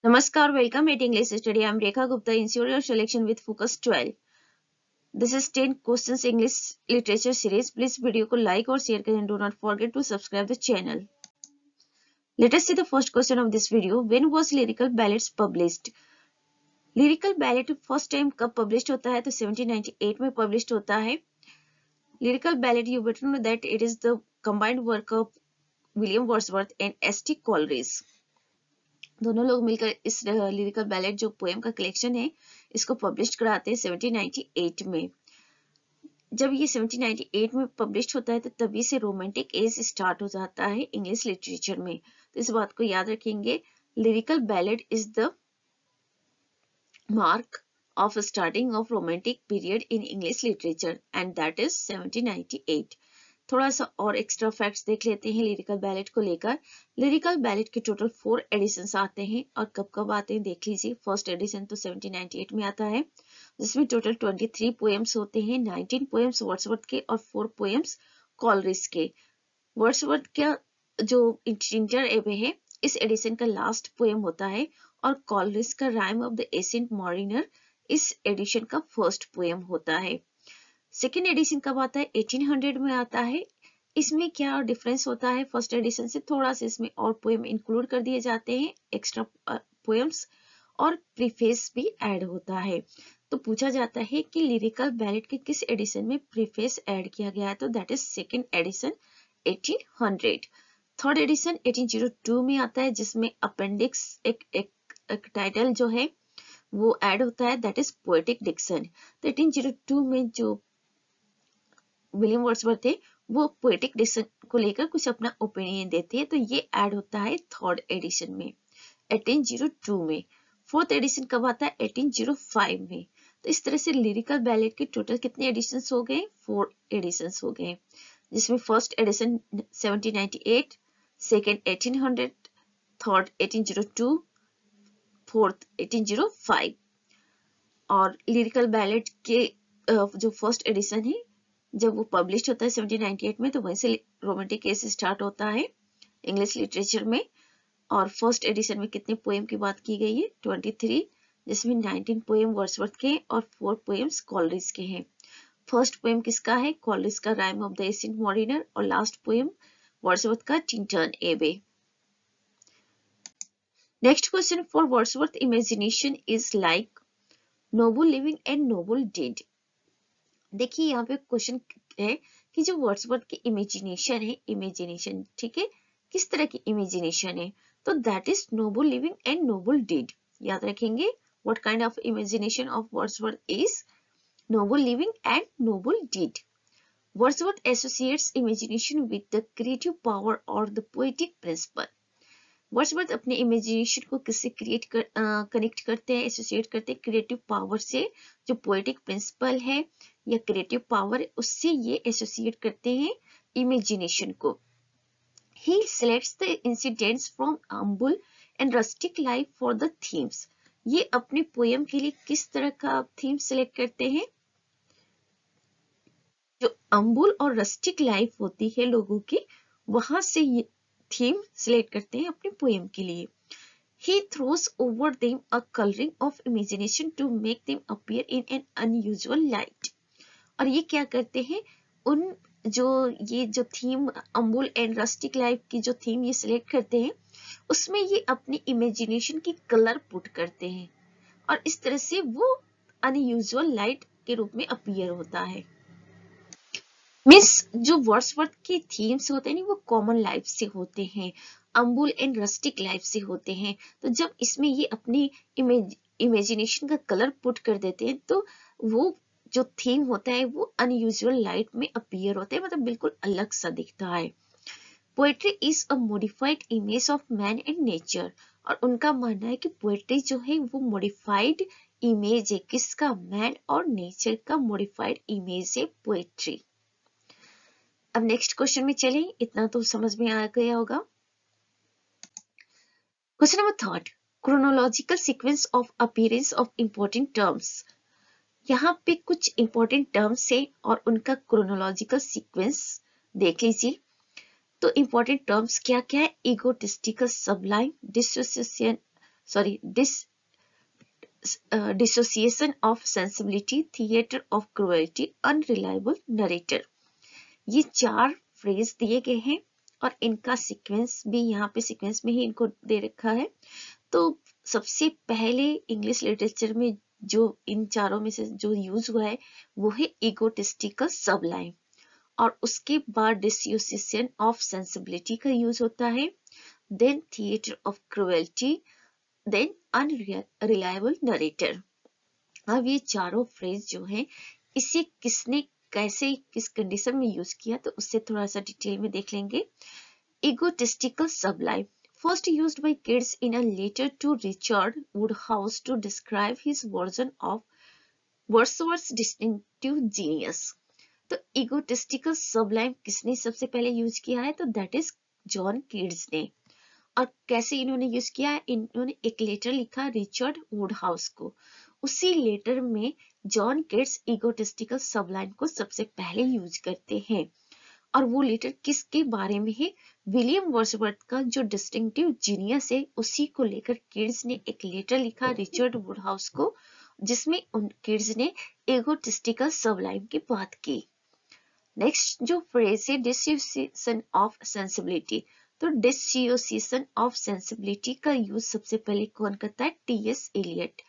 Namaskar, welcome at English Study. I'm Rekha Gupta, Interior Selection with Focus 12. This is 10 questions English literature series. Please video को like और share करें. Do not forget to subscribe the channel. Let us see the first question of this video. When was Lyrical Ballads published? Lyrical Ballad first time कब published होता है? तो 1798 में published होता है. Lyrical Ballad, you better know that it is the combined work of William Wordsworth and S.T. Coleridge. दोनों लोग मिलकर इस लिरिकल बैलेट जो पोएम का कलेक्शन है इसको पब्लिश कराते हैं 1798 में. जब ये 1798 में पब्लिश होता है तो तभी से रोमांटिक एज स्टार्ट हो जाता है इंग्लिश लिटरेचर में. तो इस बात को याद रखेंगे. Lyrical ballot is the mark of starting of romantic period in English literature and that is 1798. थोड़ा सा और एक्स्ट्रा फैक्ट्स देख लेते हैं लिरिकल बैलेट को लेकर. लिरिकल बैलेट के टोटल 4 एडिशंस आते हैं और कब कब आते हैं देख लीजिए. फर्स्ट एडिशन तो 1798 में आता है जिसमें टोटल 23 पोएम्स होते हैं. 19 पोएम्स वर्ड्सवर्थ के और 4 पोएम्स कॉलरिज के. वर्ड्सवर्थ का जो इंटर एबे है इस एडिशन का लास्ट पोएम होता है और कॉलरिज का rime of the ancient Mariner इस एडिशन का फर्स्ट पोएम होता है. सेकेंड एडिशन कब आता है? 1800 में आता है. इसमें क्या डिफरेंस होता है फर्स्ट एडिशन से? थोड़ा सा इसमें और पोएम इंक्लूड कर दिए जाते हैं, एक्स्ट्रा पोएम्स, और प्रीफेस भी ऐड होता है. तो पूछा जाता है कि लिरिकल बैलेट के किस एडिशन में प्रीफेस ऐड किया गया है? तो that is second edition 1800. Third edition 1802 में आता है जिसमें अपेंडिक्स एक टाइटल जो है वो ऐड होता है, दैट इज पोएटिक डिक्शन. तो 1802 में जो विलियम वर्ड्सवर्थ थे वो पोएटिक डिक्शन को लेकर कुछ अपना ओपिनियन देते हैं. तो ये ऐड होता है थर्ड एडिशन में 1802 में. फोर्थ एडिशन कब आता है? 1805 में. तो इस तरह से लिरिकल बैलेट के टोटल कितने एडिशंस हो गए? 4 एडिशंस हो गए जिसमें first edition 1798, second 1800, third 1802, fourth 1805. और लिरिकल बैलेट के जो फर्स्ट एडिशन है जब वो पब्लिश होता है 1798 में तो वहीं से रोमांटिक एज स्टार्ट होता है इंग्लिश लिटरेचर में. और फर्स्ट एडिशन में कितने पोएम की बात की गई है? 23, जिसमें 19 पोएम वर्ड्सवर्थ के और 4 पोएम्स कॉलरिज के हैं. फर्स्ट पोएम किसका है? कॉलरिज का rime of the ancient mariner, और लास्ट पोएम वर्ड्सवर्थ का Tintern Abbey. Next question. For Wordsworth imagination is like noble living and noble dead. देखिए यहाँ पे क्वेश्चन है कि जो वर्ड्सवर्थ की इमेजिनेशन है, इमेजिनेशन ठीक है, किस तरह की इमेजिनेशन है? तो that is noble living and noble dead. याद रखेंगे what kind of imagination of Wordsworth is noble living and noble dead. Wordsworth associates imagination with the creative power और द पोएटिक प्रिंसिपल. वर्ड्सवर्थ अपने imagination को किससे connect करते हैं, associate करते हैं? क्रिएटिव पावर से. जो पोएटिक प्रिंसिपल है या क्रिएटिव पावर उससे ये एसोसिएट करते हैं इमेजिनेशन को. He selects the incidents from humble and rustic life for the themes. ये अपने पोएम के लिए किस तरह का थीम सिलेक्ट करते हैं? जो humble और rustic लाइफ होती है लोगों की वहां से ये थीम सिलेक्ट करते हैं अपने पोएम के लिए. He throws over them a coloring of imagination to make them appear in an unusual light. और ये क्या करते हैं? उन ये जो थीम अम्बुल एंड रस्टिक लाइफ की जो थीम ये सिलेक्ट करते हैं उसमें ये अपनी इमेजिनेशन की कलर पुट करते हैं और इस तरह से वो अनयूजुअल लाइट के रूप में अपीयर होता है. मीन्स जो वर्ड्सवर्थ के थीम्स होते हैं वो कॉमन लाइफ से होते हैं, अम्बुल एंड रस्टिक लाइफ से होते हैं. तो जब इसमें ये अपनी इमेजिनेशन का कलर पुट कर देते हैं तो वो जो थीम होता है वो अनयूजुअल लाइट में अपीयर होता है, मतलब बिल्कुल अलग सा दिखता है. Poetry is a modified image of man and nature. और उनका मानना है कि पोएट्री जो है वो मॉडिफाइड इमेज है. किसका? मैन और नेचर का मॉडिफाइड इमेज है पोएट्री. अब नेक्स्ट क्वेश्चन में चलें. इतना तो समझ में आ गया होगा. Question number third. Chronological sequence of appearance of important terms. यहाँ पे कुछ इंपॉर्टेंट टर्म्स है और उनका क्रोनोलॉजिकल सीक्वेंस देख लीजिए. तो इंपॉर्टेंट टर्म्स क्या क्या है? Egotistical सबलाइन, dissociation sorry dissociation of sensibility, theater of cruelty, unreliable narrator। ये 4 फ्रेज दिए गए हैं और इनका सीक्वेंस भी यहाँ पे सीक्वेंस में ही इनको दे रखा है। तो सबसे पहले इंग्लिश लिटरेचर में जो इन चारों में से जो यूज हुआ है वो है इगोटिस्टिकल सबलाइम, और उसके बाद डिसोसिएशन ऑफ सेंसिबिलिटी का यूज होता है, then theatre of cruelty, then unreliable narrator. अब ये चारों फ्रेज जो है इसे किसने कैसे किस कंडीशन में यूज किया तो उससे थोड़ा सा डिटेल में देख लेंगे। Egotistical Sublime first used by Keats in a letter to Richard Woodhouse to describe his version of Wordsworth's distinctive genius। तो egotistical sublime किसने सबसे पहले यूज किया है तो दैट इज जॉन कीट्स ने। और कैसे इन्होंने यूज किया है, इन्होंने एक लेटर लिखा रिचर्ड वुडहाउस को, उसी लेटर में जॉन कीट्स इगोटिस्टिकल सबलाइम को सबसे पहले यूज करते हैं। और वो लेटर किसके बारे में है, विलियम वर्ड्सवर्थ का जो डिस्टिंक्टिव जीनियस है उसी को लेकर किड्स ने एक लेटर लिखा रिचर्ड वुडहाउस को, जिसमें उन किड्स ने एगोटिस्टिकल सबलाइम की बात की। नेक्स्ट जो फ्रेज है डिसोसिएशन ऑफ सेंसिबिलिटी, तो डिसोसिएशन ऑफ सेंसिबिलिटी का यूज सबसे पहले कौन करता है, टीएस एलियट।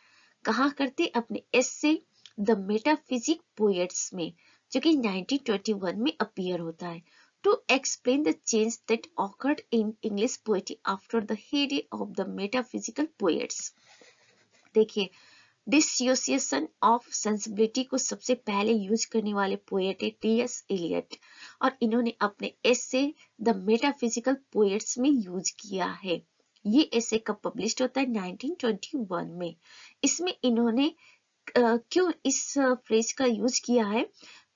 कहाँ करते, अपने एसे द मेटाफिजिक पोएट्स में, जो कि 1921 में अपीयर होता है, to explain the change that occurred in English poetry after the heyday of the metaphysical poets. देखिए डिसोसिएशन ऑफ सेंसिबिलिटी को सबसे पहले यूज करने वाले पोएट है टीएस एलियट, और इन्होंने अपने एसे द मेटाफिजिकल पोएट्स में यूज किया है। ये एसे कब पब्लिश होता है, 1921 में। इसमें इन्होंने क्यों इस फ्रेज का यूज किया है,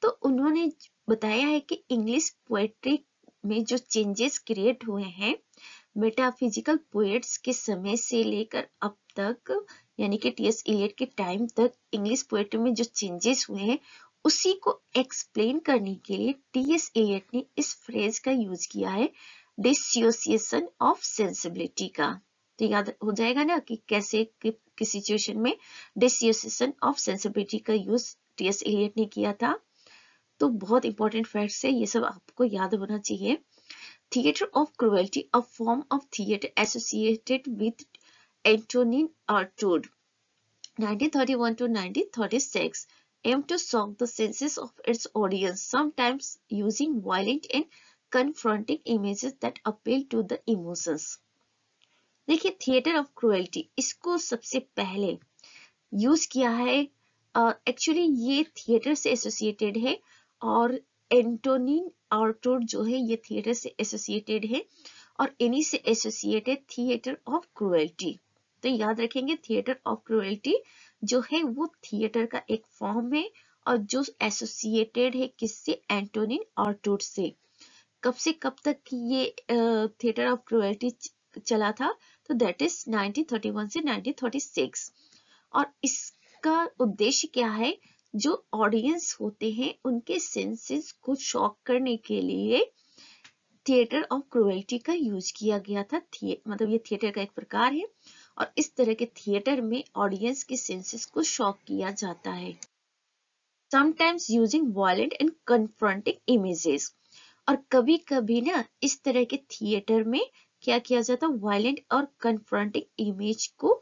तो उन्होंने बताया है कि इंग्लिश पोएट्री में जो चेंजेस क्रिएट हुए हैं मेटाफिजिकल पोएट्स के समय से लेकर अब तक, यानी कि टीएस एलियट के टाइम तक इंग्लिश पोएट्री में जो चेंजेस हुए हैं उसी को एक्सप्लेन करने के लिए टीएस एलियट ने इस फ्रेज का यूज किया है, डिसोसिएशन ऑफ सेंसिबिलिटी का। तो याद हो जाएगा ना कि कैसे किस सिचुएशन में डिसोसिएशन ऑफ सेंसिबिलिटी का यूज टीएस एलियट ने किया था। तो बहुत इंपॉर्टेंट फैक्ट्स है, ये सब आपको याद होना चाहिए। Theatre of cruelty, a form of theatre associated with Antonin Artaud, 1931 to 1936, aimed to shock the senses of its audience, sometimes using violent and confronting images that appeal to the emotions। देखिए theatre of cruelty इसको सबसे पहले use किया है, actually ये theatre से associated है, और एंटोनिन आर्टूर जो है ये थिएटर से एसोसिएटेड है, और इन्हीं से एसोसिएटेड थिएटर ऑफ क्रुएल्टी। तो याद रखेंगे थिएटर ऑफ क्रुएल्टी जो है वो थिएटर का एक फॉर्म है और जो एसोसिएटेड है किससे, एंटोनिन आर्टूर से। कब से कब तक ये थिएटर ऑफ क्रुएल्टी चला था, तो दैट इज 1931 से 1936। और इसका उद्देश्य क्या है, जो ऑडियंस होते हैं उनके सेंसेस को शॉक करने के लिए थिएटर ऑफ क्रुएल्टी का यूज किया गया था। मतलब ये थिएटर का एक प्रकार है और इस तरह के थिएटर में ऑडियंस के सेंसेस को शॉक किया जाता है, sometimes using violent and confronting images. और कभी कभी ना इस तरह के थिएटर में क्या किया जाता है, वायलेंट और कन्फ्रंटिंग इमेज को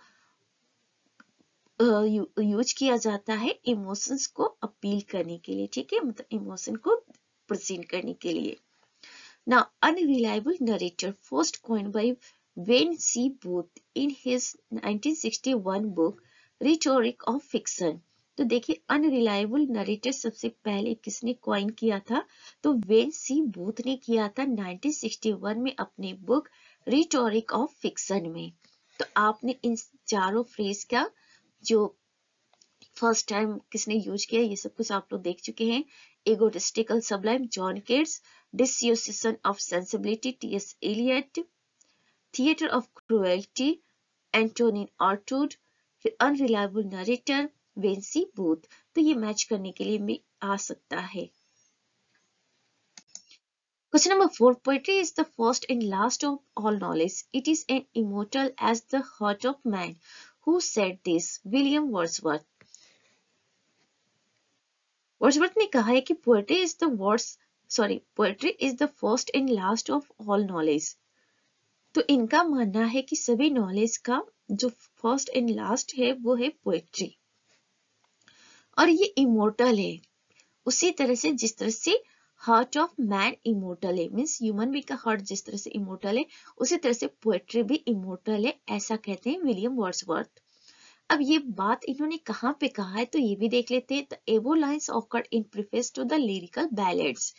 यूज किया जाता है इमोशंस को अपील करने के लिए, ठीक है, मतलब इमोशन को प्रेजेंट करने के लिए। Now, unreliable narrator first coined by Wayne C. Booth in his 1961 book Rhetoric of Fiction। तो देखिए अनरिलायबल नरेटर सबसे पहले किसने कॉइन किया था, तो वेन सी बूथ ने किया था 1961 में अपने बुक रिटोरिक ऑफ फिक्शन में। तो आपने इन चारों फ्रेज का जो फर्स्ट टाइम किसने यूज किया ये सब कुछ आप लोग देख चुके हैं। Egotistical sublime John Keats, dissociation of sensibility TS Eliot, theatre of cruelty Antonin Artaud, फिर अनरिलायबल नरेटर वेंसी बूथ। तो ये मैच करने के लिए भी आ सकता है। Question number 4. Poetry is the first and last of all knowledge. It is an immortal as the heart of man. Who said this? William Wordsworth. Wordsworth ने कहा है कि poetry is the first and last of all knowledge. तो इनका मानना है कि सभी नॉलेज का जो फर्स्ट एंड लास्ट है वो है पोएट्री, और ये इमोर्टल है उसी तरह से जिस तरह से हार्ट ऑफ मैन इमोर्टल है, मीन्स ह्यूमन बीइंग का हार्ट जिस तरह से इमोर्टल है उसी तरह से पोएट्री भी इमोर्टल है, ऐसा कहते हैं विलियम वर्ड्सवर्थ। अब ये बात इन्होंने कहाँ पे कहा है तो ये भी देख लेते हैं। The above lines occurred in preface to the lyrical ballads.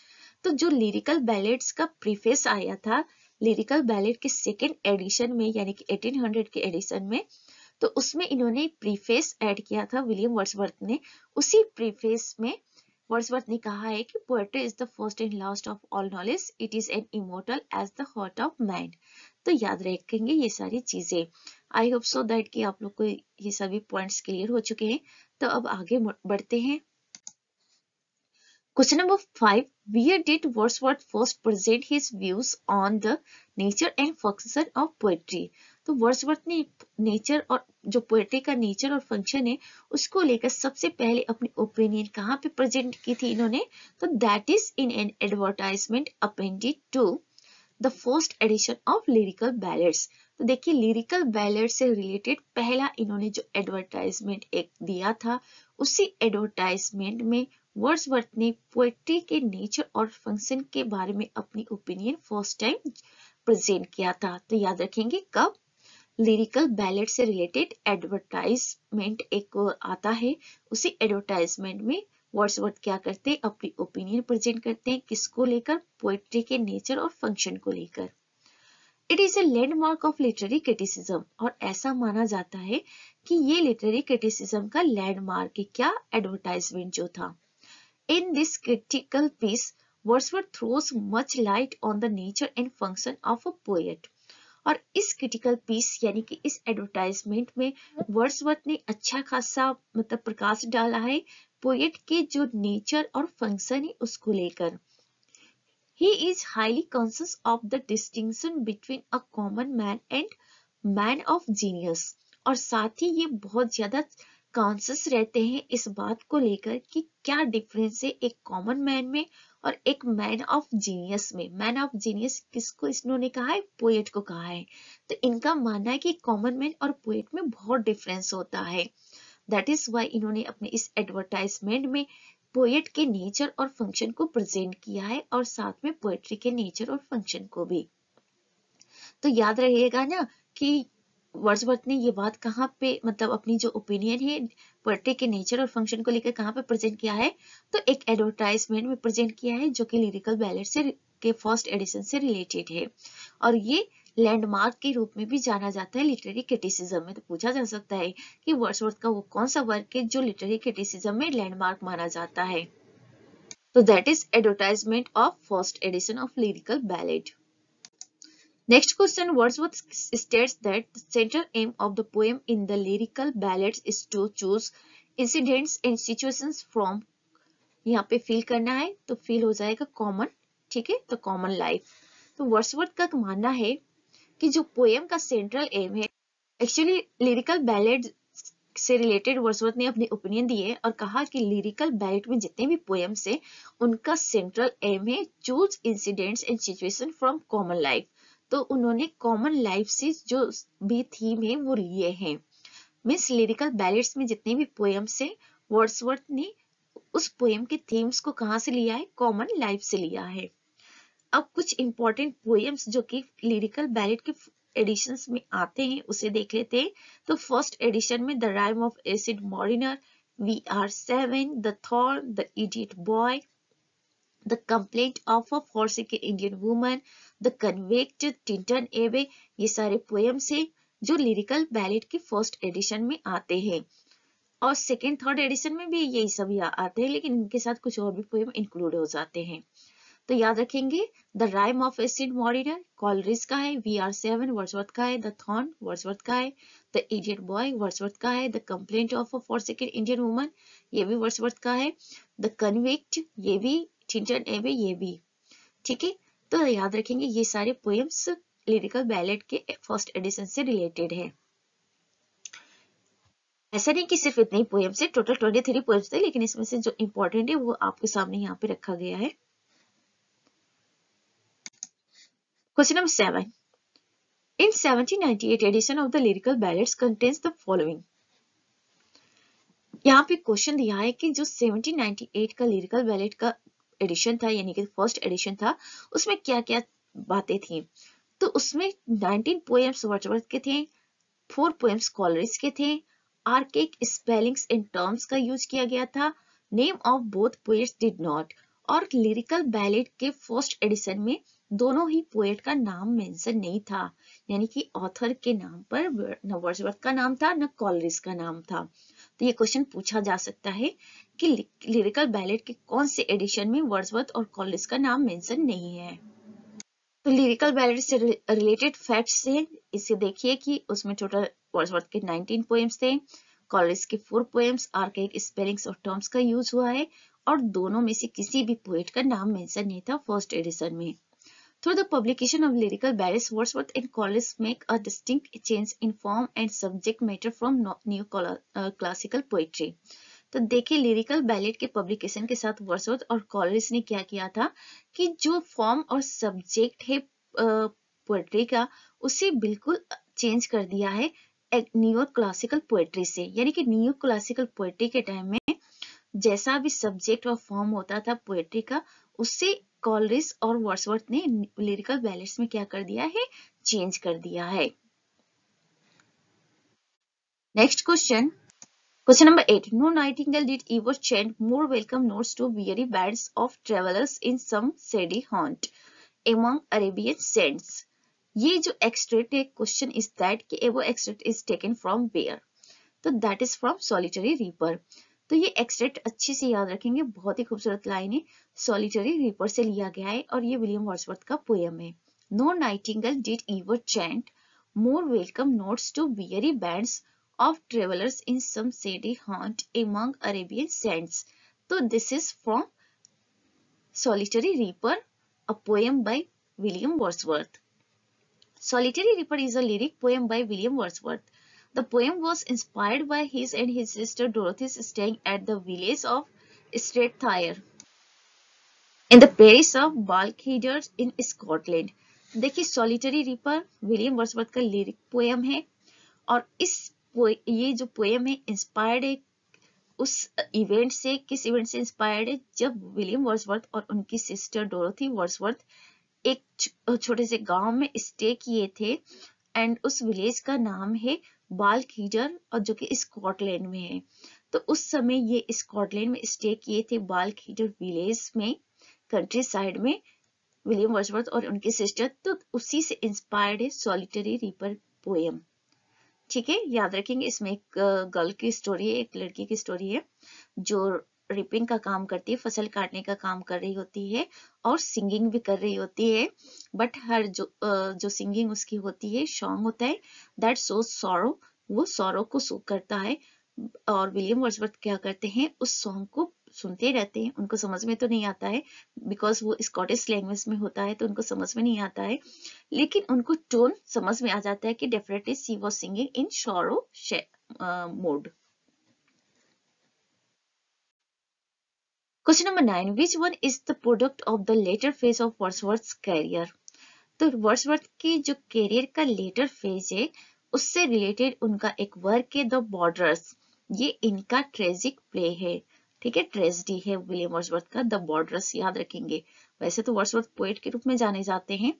तो जो लिरिकल बैलेड्स का प्रीफेस आया था लिरिकल बैलेड के सेकेंड एडिशन में यानी कि 1800 के एडिशन में, तो उसमें इन्होंने प्रीफेस ऐड किया था विलियम वर्ड्सवर्थ ने। उसी प्रीफेस में वर्ड्सवर्थ ने कहा है कि poetry is the first and last of all knowledge, it is an immortal as the heart of man. तो याद रखेंगे ये सारी चीजें। आई होप सो दैट कि आप लोग को ये सभी पॉइंट्स क्लियर हो चुके हैं। तो अब आगे बढ़ते हैं। Question number 5. Where did Wordsworth first present his views on the nature and function of poetry? तो वर्ड्सवर्थ ने नेचर और जो पोएट्री का नेचर और फंक्शन है उसको लेकर सबसे पहले अपनी ओपिनियन कहाँ पे प्रेजेंट की थी इन्होंने? तो that is in an advertisement appended to the first edition of lyrical ballads. तो देखिए लिरिकल बैलेड से रिलेटेड पहला इन्होंने जो एडवर्टाइजमेंट एक दिया था उसी एडवर्टाइजमेंट में वर्ड्सवर्थ ने पोएट्री के नेचर और फंक्शन के बारे में अपनी ओपिनियन फर्स्ट टाइम प्रेजेंट किया था। तो याद रखेंगे कब? लिरिकल बैलेड से रिलेटेड एडवर्टाइजमेंट एक आता है, उसी एडवर्टाइजमेंट में वर्ड्सवर्थ क्या करते हैं? अपनी ओपिनियन प्रेजेंट करते हैं। किसको लेकर? पोएट्री के नेचर और फंक्शन को लेकर। It is a landmark of literary criticism, और ऐसा माना जाता है कि ये लिटरेरी क्रिटिसिज्म का लैंडमार्क है। क्या? एडवर्टाइजमेंट जो था। In this critical piece, Wordsworth throws much light on the nature and function of a poet. और इस क्रिटिकल पीस यानी कि इस एडवर्टाइजमेंट में वर्ड्सवर्थ ने अच्छा खासा मतलब प्रकाश डाला है पोएट के जो नेचर और फंक्शन है उसको लेकर। He is highly conscious of the distinction between a common man and man of genius, और साथ ही ये बहुत ज्यादा कॉन्शियस रहते हैं इस बात को लेकर कि क्या डिफरेंस है एक कॉमन मैन में और एक मैन ऑफ जीनियस में। मैन ऑफ जीनियस किसको इन्होंने कहा है? पोएट को कहा है। तो इनका मानना है कि कॉमन मैन और पोएट में बहुत डिफरेंस होता है। दैट इज वाई इन्होंने अपने इस एडवर्टाइजमेंट में पोएट के नेचर और फंक्शन को प्रेजेंट किया है और साथ में पोएट्री के नेचर और फंक्शन को भी। तो याद रहिएगा ना कि वर्ड्सवर्थ ने ये बात कहाँ पे मतलब अपनी जो ओपिनियन है पोएट्री के नेचर और फंक्शन को लेकर कहाँ पे प्रेजेंट किया है? तो एक एडवर्टाइजमेंट में प्रेजेंट किया है जो कि लिरिकल बैलेड से के फर्स्ट एडिशन से रिलेटेड है, और ये लैंडमार्क के रूप में भी जाना जाता है लिटरेरी क्रिटिसिज्म में। तो पूछा जा सकता है कि वर्ड्सवर्थ का वो कौन सा वर्क है जो लिटरेरी क्रिटिसिज्म में लैंडमार्क माना जाता है? तो that is advertisement of first edition of lyrical ballad. Next question, Wordsworth states that the central aim of the poem in the lyrical ballads is to choose incidents and situations from, यहाँ पे feel करना है तो feel हो जाएगा common, ठीक है, तो कॉमन लाइफ। तो वर्ड्सवर्थ का मानना है कि जो पोएम का सेंट्रल एम है, एक्चुअली लिरिकल बैलेड से रिलेटेड वर्ड्सवर्थ ने अपनी ओपिनियन दी है और कहा कि लिरिकल बैलेड में जितने भी पोएम्स है उनका सेंट्रल एम है choose incidents and situation from common life. तो उन्होंने कॉमन लाइफ से जो भी थीम है वो लिए हैं। मीन्स लिरिकल बैलेड्स में जितने भी पोएम्स हैं वर्ड्सवर्थ ने उस पोएम के थीम्स को कहाँ से लिया है? कॉमन लाइफ से लिया है। अब कुछ इंपॉर्टेंट पोएम्स जो कि लिरिकल बैलेड के एडिशंस में आते हैं उसे देख लेते हैं। तो फर्स्ट एडिशन में the rime of ancient mariner, VR7, the thorn, the idiot boy, the complaint of a forsaken Indian woman, the convict, Tintern Abbey, ये सारे पोएम्स हैं जो लिरिकल बैलेड के फर्स्ट एडिशन में आते हैं। और सेकेंड थर्ड एडिशन में भी यही सभी आते हैं, लेकिन इनके साथ कुछ और भी पोएम इंक्लूड हो जाते हैं। तो याद रखेंगे the rime of ancient mariner Coleridge का है, VR7 वर्ड्सवर्थ का है, द थॉर्न वर्ड्सवर्थ का है, द इडियट बॉय वर्ड्सवर्थ का है, the complaint of a forsaken Indian woman ये भी वर्ड्सवर्थ का है, द कन्विक्ट ये भी, टिंटन एबे ये भी, ठीक है। तो याद रखेंगे ये सारे पोएम्स लिरिकल बैलेट के फर्स्ट एडिशन से रिलेटेड है। ऐसा नहीं कि सिर्फ इतने ही पोएम्स है, टोटल 23 पोएम्स थे, लेकिन इसमें से जो इंपॉर्टेंट है वो आपके सामने यहाँ पे रखा गया है। Question number 7, in 1798 edition of the lyrical ballads contains the following। यहाँ पे क्वेश्चन दिया है कि जो 1798 का लिरिकल बैलेट का एडिशन था, यानी कि फर्स्ट एडिशन था, उसमें क्या क्या बातें थी। तो उसमें 19 पोएम्स वर्ड्सवर्थ के थे, 4 पोएम्स कॉलरिज के थे, आर्केक स्पेलिंग्स इन टर्म्स का यूज किया गया था, name of both poets did not, और लिरिकल बैलेट के फर्स्ट एडिशन में दोनों ही पोएट का नाम मेंशन नहीं था, यानी कि ऑथर के नाम पर न वर्ड्सवर्थ का नाम था न कॉलरिज का नाम था। तो ये क्वेश्चन पूछा जा सकता है कि लिरिकल बैलेट के कौन से एडिशन में वर्ड्सवर्थ और कॉलरिज का नाम मेंशन नहीं है। तो लिरिकल बैलेट से रिलेटेड फैक्ट्स से इसे देखिए कि उसमें टोटल वर्ड्सवर्थ के 19 पोएम्स थे, कॉलरिज के 4 पोएम्स, आर्काइक स्पेलिंग्स और टर्म्स का यूज हुआ है, और दोनों में से किसी भी पोएट का नाम मेंशन नहीं था फर्स्ट एडिशन में। Through the publication of lyrical ballads, Wordsworth and Coleridge make a distinct change in form and subject matter from classical poetry. तो देखिए लिरिकल बैलेट के पब्लिकेशन के साथ वर्ड्सवर्थ और कॉलरिज ने क्या किया था कि जो फॉर्म और सब्जेक्ट है पोएट्री का, उसे बिल्कुल चेंज कर दिया है न्यू क्लासिकल पोएट्री से। यानी कि न्यू क्लासिकल पोएट्री के टाइम में जैसा भी सब्जेक्ट और फॉर्म होता था पोएट्री का, उससे कॉलरिज और वर्ड्सवर्थ ने लिरिकल बैलेट्स में क्या कर दिया है, चेंज कर दिया है। Next question, question number 8, no nightingale did ever chant more welcome notes to weary bands of travelers in some shady haunt among Arabian saints। ये जो एक्सट्रैक्ट है, क्वेश्चन इज दैट कि वो extract is taken from where. तो that is from solitary reaper. तो ये extract अच्छे से याद रखेंगे, बहुत ही खूबसूरत लाइन है, सॉलिटरी रीपर से लिया गया है और ये विलियम वर्ड्सवर्थ का पोएम है। No nightingale did ever chant more welcome notes to weary bands of travelers in some shady haunt among Arabian saints। तो this is from Solitary Reaper, a poem by William Wordsworth। Solitary Reaper is a lyric poem by William Wordsworth. The poem was inspired by his and his sister Dorothy's staying at the village of Strathtyre in the parish of Balquhidder in Scotland। देखिए solitary reaper William Wordsworth का lyric poem है, और ये जो poem है inspired है उस event से। किस इवेंट से इंस्पायर्ड है, जब विलियम वर्ड्सवर्थ और उनकी सिस्टर डोरोथी वर्ड्सवर्थ एक छोटे से गांव में स्टे किए थे, एंड उस विलेज का नाम है बाल्कहीडर, और जो कि स्कॉटलैंड में है। तो उस समय ये स्कॉटलैंड में स्टे किए थे बाल्कहीडर विलेज में, कंट्री साइड में, विलियम वर्ड्सवर्थ और उनकी सिस्टर। तो उसी से इंस्पायर्ड है सॉलिटरी रीपर पोएम। ठीक है, याद रखेंगे इसमें एक गर्ल की स्टोरी है, एक लड़की की स्टोरी है जो रिपिंग का काम करती है, फसल काटने का काम कर रही होती है और सिंगिंग भी कर रही होती है। बट हर जो सिंगिंग उसकी होती है, सॉन्ग होता है दैट शोज सॉरो, वो सॉरो को शो करता है। और विलियम वर्ड्सवर्थ क्या करते हैं, उस सॉन्ग को सुनते रहते हैं। उनको समझ में तो नहीं आता है बिकॉज वो स्कॉटिश लैंग्वेज में होता है, तो उनको समझ में नहीं आता है, लेकिन उनको टोन समझ में आ जाता है कि definitely she was singing in sorrow mode. Question number 9, which one is the product of the latter phase of Wordsworth career. तो वर्ड्सवर्थ की जो कैरियर का लेटर फेज है, उससे रिलेटेड उनका एक वर्क है द बॉर्डर्स। ये इनका ट्रेजिक प्ले है, ठीक है, ट्रेजेडी है विलियम वर्ड्सवर्थ का द बॉर्डर्स, याद रखेंगे। वैसे तो वर्ड्सवर्थ पोएट के रूप में जाने जाते हैं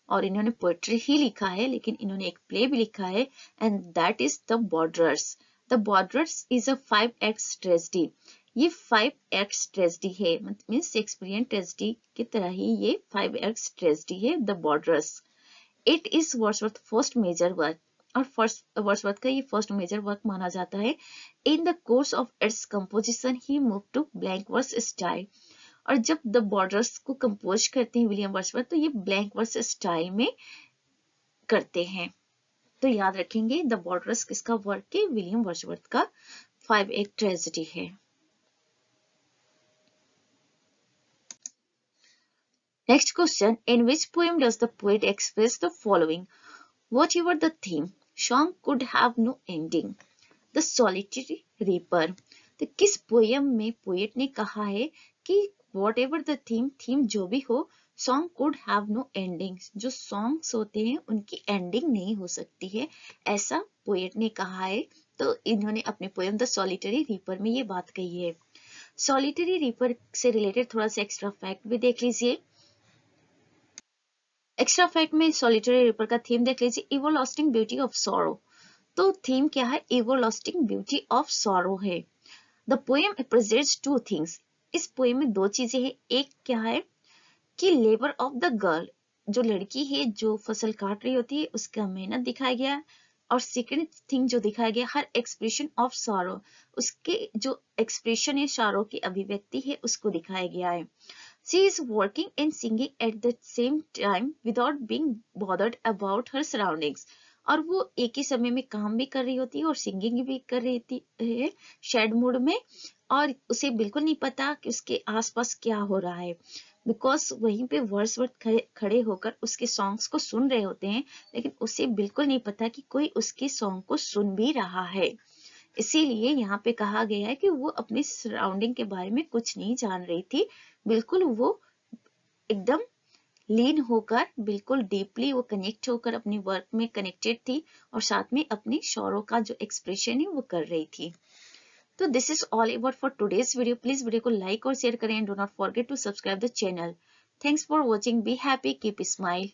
और इन्होंने पोएट्री ही लिखा है, लेकिन इन्होंने एक प्ले भी लिखा है, and that is the Borderers. The Borderers is a 5 acts tragedy. ये 5 एक्ट्स ट्रेजेडी है, मींस शेक्सपियरियन ट्रेजेडी की तरह ही ये 5 एक्ट्स ट्रेजेडी है the Borderers. It is Wordsworth first major work, और वर्ड्सवर्थ का ये फर्स्ट मेजर वर्क माना जाता है। In the course of its composition he move to blank verse style. और जब द बॉर्डर्स को कंपोज करते हैं विलियम वर्ड्सवर्थ, तो ये ब्लैंक वर्स स्टाइल में करते हैं। तो याद रखेंगे द बॉर्डर्स किसका वर्क है, विलियम वर्ड्सवर्थ का 5 एक्ट ट्रेजेडी है। Next question, in which poem does the poet express the following? Whatever the theme, song could have no ending. The solitary reaper. तो किस पोयम में पोएट ने कहा है कि whatever the theme जो भी हो, song could have no ending. जो songs होते हैं उनकी ending नहीं हो सकती है, ऐसा पोएट ने कहा है। तो इन्होंने अपने पोयम द सॉलिटरी रीपर में ये बात कही है। सॉलिटरी रीपर से रिलेटेड थोड़ा सा एक्स्ट्रा फैक्ट भी देख लीजिए। एक्स्ट्रा फैक्ट में सॉलिटरी रिपर का थीम देख लीजिए, एवरलास्टिंग ब्यूटी ऑफ सॉरो। तो थीम क्या है? एवरलास्टिंग ब्यूटी ऑफ सॉरो है। The poem presents two things. इस पोएम में दो चीजें हैं। एक क्या है कि लेबर ऑफ द गर्ल, जो लड़की है जो फसल काट रही होती है उसका मेहनत दिखाया गया है। और सेकेंड थिंग जो दिखाया गया, हर एक्सप्रेशन ऑफ सॉरो, उसके जो एक्सप्रेशन है, सॉरो की अभिव्यक्ति है, उसको दिखाया गया है। She is working and singing at the same time without being bothered about her surroundings. और वो एक ही समय में काम भी कर रही होती है और सिंगिंग भी कर रही है शेड मोड में, और उसे बिल्कुल नहीं पता कि उसके आसपास क्या हो रहा है, बिकॉज वहीं पे वर्ड्सवर्थ खड़े होकर उसके सॉन्ग्स को सुन रहे होते हैं, लेकिन उसे बिल्कुल नहीं पता कि कोई उसके सॉन्ग को सुन भी रहा है। इसीलिए यहाँ पे कहा गया है कि वो अपने सराउंडिंग के बारे में कुछ नहीं जान रही थी, बिल्कुल वो एकदम लीन होकर, बिल्कुल डीपली वो कनेक्ट होकर अपने वर्क में कनेक्टेड थी और साथ में अपनी शौरों का जो एक्सप्रेशन है वो कर रही थी। तो this is all about for today's video. Please video को लाइक और शेयर करें and do not forget to subscribe the channel. Thanks for watching. Be happy, keep smile.